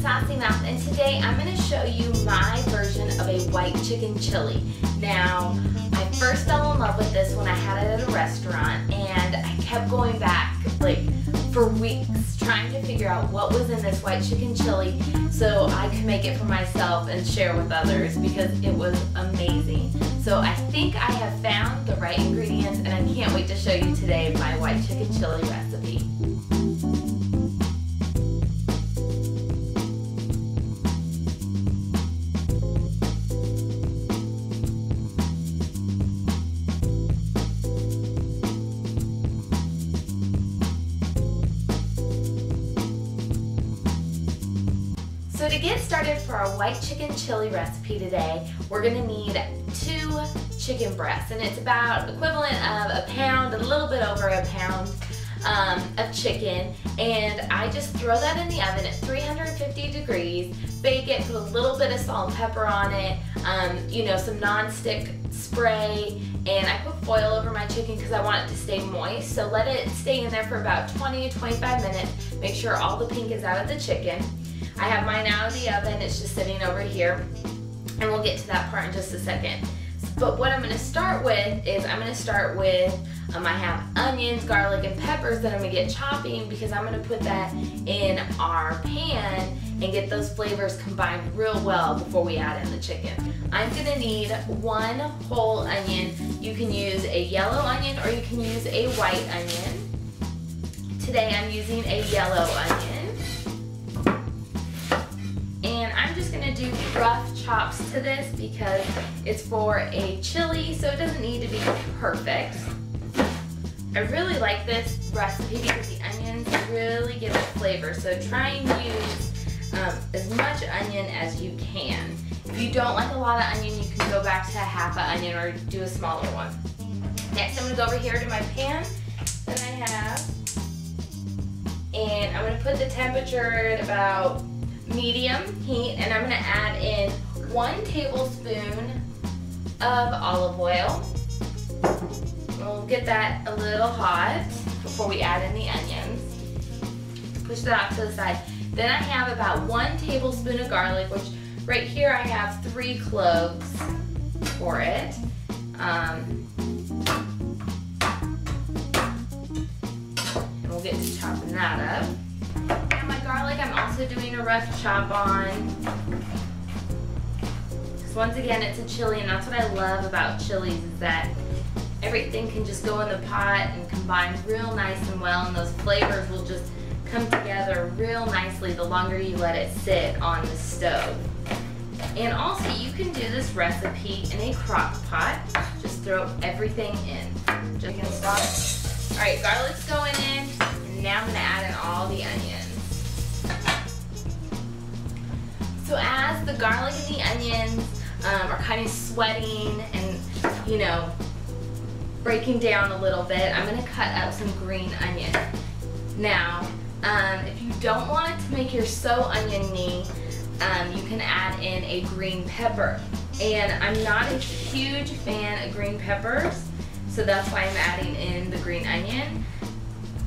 Saucy Mouth, and today I'm going to show you my version of a white chicken chili. Now, I first fell in love with this when I had it at a restaurant, and I kept going back like for weeks trying to figure out what was in this white chicken chili so I could make it for myself and share with others because it was amazing. So I think I have found the right ingredients, and I can't wait to show you today my white chicken chili recipe. So to get started for our white chicken chili recipe today, we're going to need 2 chicken breasts, and it's about equivalent of a pound, a little bit over a pound of chicken, and I just throw that in the oven at 350 degrees, bake it, put a little bit of salt and pepper on it, you know, some non-stick spray, and I put foil over my chicken because I want it to stay moist, so let it stay in there for about 20 to 25 minutes, make sure all the pink is out of the chicken. I have mine out of the oven, it's just sitting over here, and we'll get to that part in just a second. But what I'm going to start with is I have onions, garlic, and peppers that I'm going to get chopping because I'm going to put that in our pan and get those flavors combined real well before we add in the chicken. I'm going to need 1 whole onion. You can use a yellow onion or you can use a white onion. Today I'm using a yellow onion. I'm just going to do rough chops to this because it's for a chili, so it doesn't need to be perfect. I really like this recipe because the onions really give it flavor, so try and use as much onion as you can. If you don't like a lot of onion, you can go back to a half an onion or do a smaller one. Next, I'm going to go over here to my pan that I have, and I'm going to put the temperature at about medium heat, and I'm going to add in 1 tablespoon of olive oil. We'll get that a little hot before we add in the onions. Push that off to the side. Then I have about 1 tablespoon of garlic, which right here I have 3 cloves for it. And we'll get to chopping that up. Garlic I'm also doing a rough chop on. Because once again, it's a chili, and that's what I love about chilies is that everything can just go in the pot and combine real nice and well, and those flavors will just come together real nicely the longer you let it sit on the stove. And also, you can do this recipe in a crock pot. Just throw everything in. Just gonna stop. Alright, garlic's going in, and now I'm going to add in all the onions. So as the garlic and the onions are kind of sweating and, you know, breaking down a little bit, I'm going to cut up some green onion. Now, if you don't want it to make your so oniony, you can add in a green pepper. And I'm not a huge fan of green peppers, so that's why I'm adding in the green onion.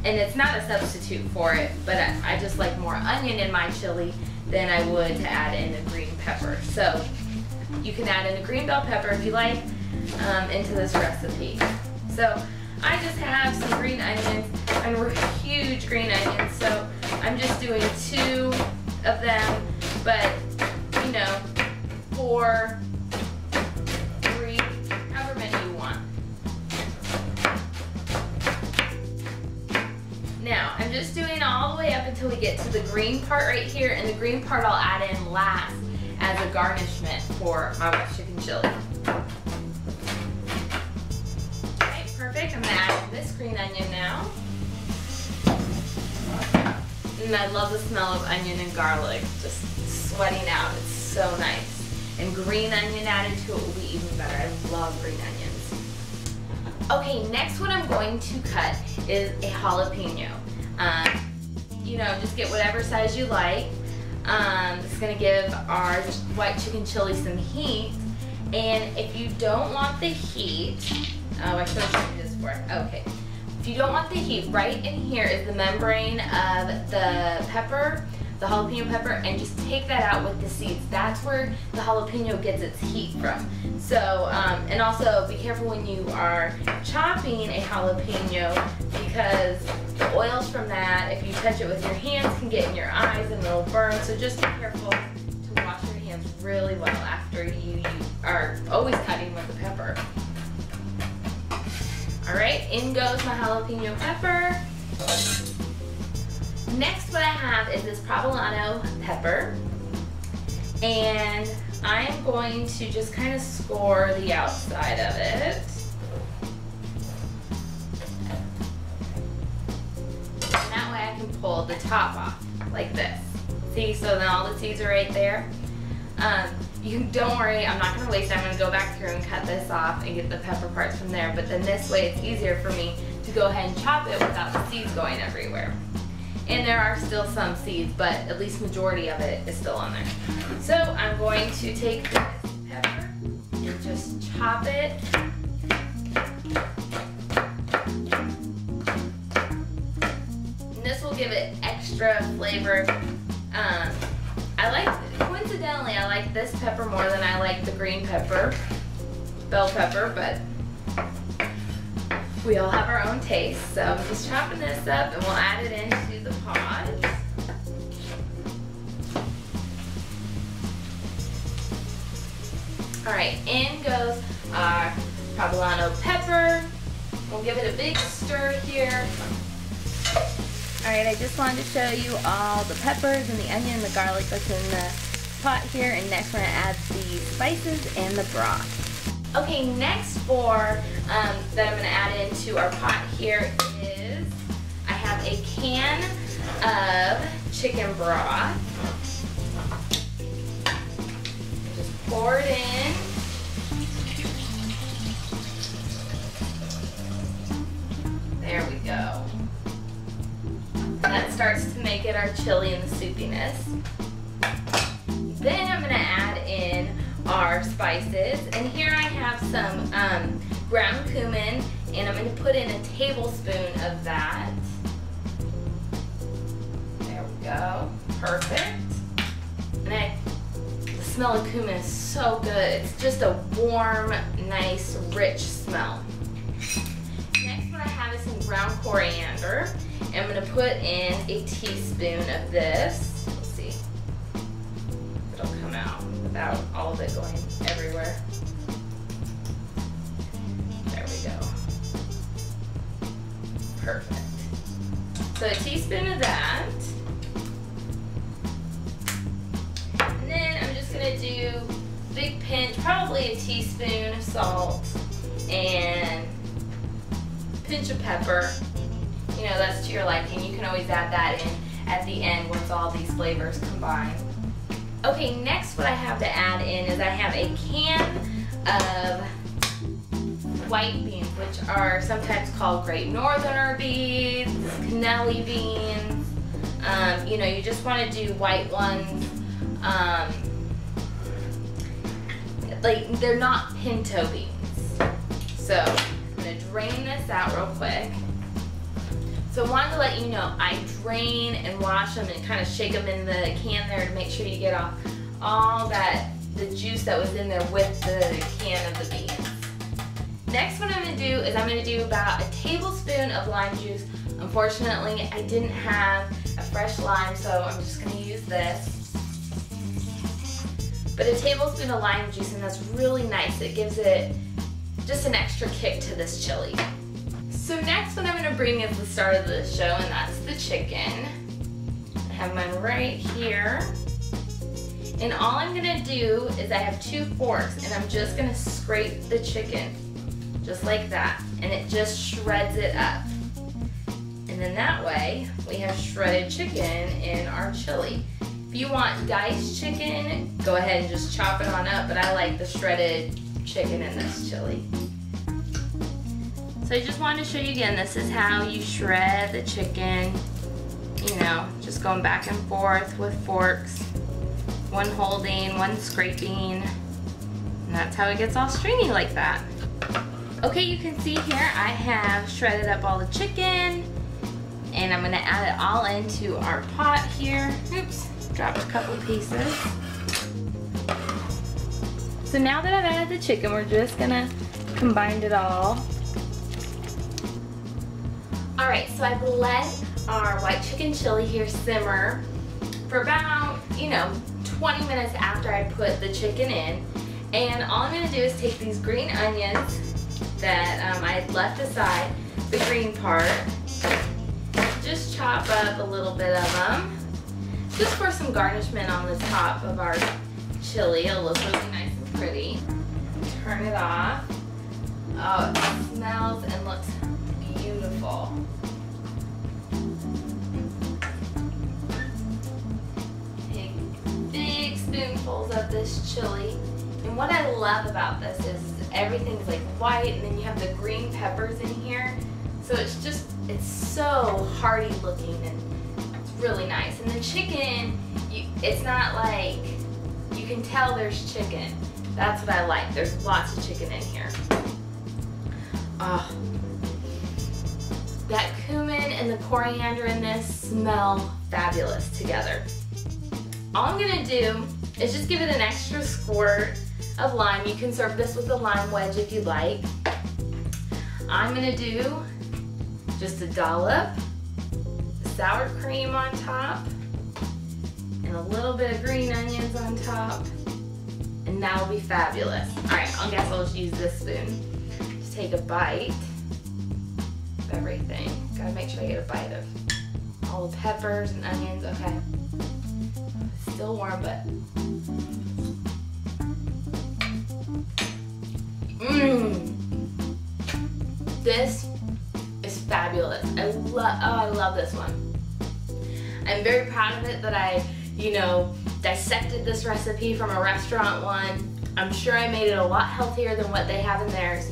And it's not a substitute for it, but I just like more onion in my chili than I would to add in a green pepper. So you can add in a green bell pepper if you like into this recipe. So I just have some green onions, and we're huge green onions, so I'm just doing 2 of them, but you know, 4, 3, however many you want. Now, I'm just doing all the way up until we get to the green part right here, and the green part I'll add in last as a garnishment for my white chicken chili. Okay, perfect. I'm going to add in this green onion now. And I love the smell of onion and garlic just sweating out. It's so nice. And green onion added to it will be even better. I love green onions. Okay, next what I'm going to cut is a jalapeno. You know, just get whatever size you like. This is going to give our white chicken chili some heat. And if you don't want the heat, oh, I should have shown you this before. Okay. If you don't want the heat, right in here is the membrane of the pepper. the jalapeno pepper and just take that out with the seeds. That's where the jalapeno gets its heat from. So, and also be careful when you are chopping a jalapeno, because the oils from that, if you touch it with your hands, can get in your eyes and it'll burn. So just be careful to wash your hands really well after you are always cutting with the pepper. Alright, in goes my jalapeno pepper. Next, what I have is this poblano pepper, and I'm going to just kind of score the outside of it. And that way I can pull the top off, like this. See, so then all the seeds are right there. Don't worry, I'm not going to waste it. I'm going to go back through and cut this off and get the pepper parts from there, but then this way it's easier for me to go ahead and chop it without the seeds going everywhere. And there are still some seeds, but at least majority of it is still on there. So I'm going to take this pepper and just chop it. And this will give it extra flavor. Coincidentally, I like this pepper more than I like the green pepper, bell pepper, but we all have our own taste. So I'm just chopping this up and we'll add it into the pot. Alright, in goes our poblano pepper. We'll give it a big stir here. Alright, I just wanted to show you all the peppers and the onion, the garlic that's in the pot here, and next we're going to add the spices and the broth. Okay, next that I'm going to add into our pot here is, I have a can of chicken broth. Just pour it in. There we go. That starts to make it our chili and the soupiness. Then I'm going to add in our spices, and here I have some ground cumin, and I'm going to put in a tablespoon of that. There we go. Perfect. And the smell of cumin is so good. It's just a warm, nice, rich smell. Next, what I have is some ground coriander. I'm going to put in a teaspoon of this. Let's see if it'll come out without all of it going everywhere. There we go. Perfect. So a teaspoon of that. And then I'm just going to do a big pinch, probably a teaspoon of salt and a pinch of pepper. You know, that's to your liking. You can always add that in at the end once all these flavors combine. Okay, next what I have to add in is I have a can of white beans, which are sometimes called Great Northerner beans, cannelli beans. You know, you just want to do white ones. Like, they're not pinto beans. So I'm going to drain this out real quick. So I wanted to let you know, I drain and wash them and kind of shake them in the can there to make sure you get off all the juice that was in there with the can of the beans. Next, what I'm going to do is I'm going to do about a tablespoon of lime juice. Unfortunately, I didn't have a fresh lime, so I'm just going to use this. But a tablespoon of lime juice, and that's really nice. It gives it just an extra kick to this chili. So next what I'm going to bring is the start of the show, and that's the chicken. I have mine right here. And all I'm going to do is I have 2 forks, and I'm just going to scrape the chicken, just like that. And it just shreds it up. And then that way, we have shredded chicken in our chili. If you want diced chicken, go ahead and just chop it on up, but I like the shredded chicken in this chili. So I just wanted to show you again, this is how you shred the chicken, you know, just going back and forth with forks, one holding, one scraping, and that's how it gets all stringy like that. Okay, you can see here I have shredded up all the chicken, and I'm going to add it all into our pot here. Oops. Drop a couple pieces. So now that I've added the chicken, we're just gonna combine it all. All right, so I've let our white chicken chili here simmer for about, 20 minutes after I put the chicken in. And all I'm gonna do is take these green onions that I had left aside, the green part, just chop up a little bit of them, just for some garnishment on the top of our chili. It'll look really nice and pretty. Turn it off. Oh, it smells and looks beautiful. Take big spoonfuls of this chili. And what I love about this is everything's like white, and then you have the green peppers in here. So it's so hearty looking, and it's really nice. And the chicken, it's not like, you can tell there's chicken. That's what I like. There's lots of chicken in here. Oh, that cumin and the coriander in this smell fabulous together. All I'm gonna do is just give it an extra squirt of lime. You can serve this with a lime wedge if you like. I'm gonna do just a dollop of sour cream on top and a little bit of green onions on top, and that'll be fabulous. All right, I guess I'll just use this spoon. Just take a bite of everything. Gotta make sure I get a bite of all the peppers and onions. Okay, it's still warm, but this is fabulous. I love this one. I'm very proud of it that I, dissected this recipe from a restaurant one. I'm sure I made it a lot healthier than what they have in theirs.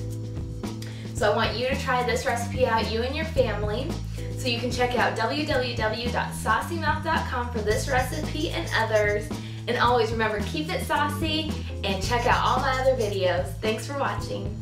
So I want you to try this recipe out, you and your family. So you can check out www.sausymouth.com for this recipe and others. And always remember, keep it saucy and check out all my other videos. Thanks for watching.